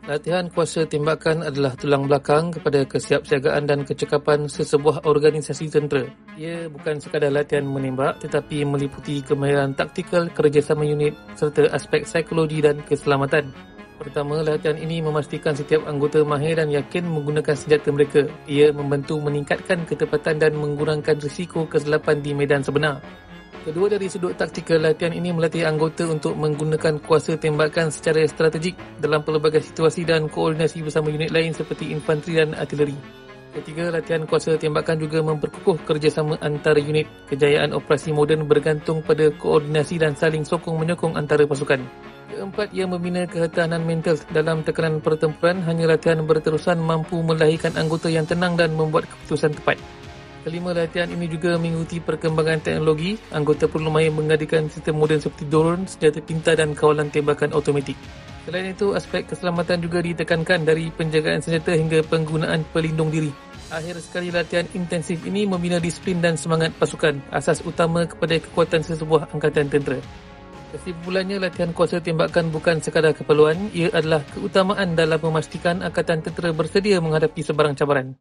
Latihan kuasa tembakan adalah tulang belakang kepada kesiapsiagaan dan kecekapan sesebuah organisasi tentera. Ia bukan sekadar latihan menembak tetapi meliputi kemahiran taktikal, kerjasama unit serta aspek psikologi dan keselamatan. Pertama, latihan ini memastikan setiap anggota mahir dan yakin menggunakan senjata mereka. Ia membantu meningkatkan ketepatan dan mengurangkan risiko kesilapan di medan sebenar. Kedua, dari sudut taktikal, latihan ini melatih anggota untuk menggunakan kuasa tembakan secara strategik dalam pelbagai situasi dan koordinasi bersama unit lain seperti infanteri dan artileri. Ketiga, latihan kuasa tembakan juga memperkukuh kerjasama antara unit. Kejayaan operasi moden bergantung pada koordinasi dan saling sokong-menyokong antara pasukan. Keempat, ia membina ketahanan mental dalam tekanan pertempuran. Hanya latihan berterusan mampu melahirkan anggota yang tenang dan membuat keputusan tepat. Kelima, latihan ini juga mengikuti perkembangan teknologi. Anggota perlu mahir mengadakan sistem moden seperti drone, senjata pintar dan kawalan tembakan automatik. Selain itu, aspek keselamatan juga ditekankan dari penjagaan senjata hingga penggunaan pelindung diri. Akhir sekali, latihan intensif ini membina disiplin dan semangat pasukan, asas utama kepada kekuatan sesebuah angkatan tentera. Kesimpulannya, latihan kuasa tembakan bukan sekadar keperluan, ia adalah keutamaan dalam memastikan angkatan tentera bersedia menghadapi sebarang cabaran.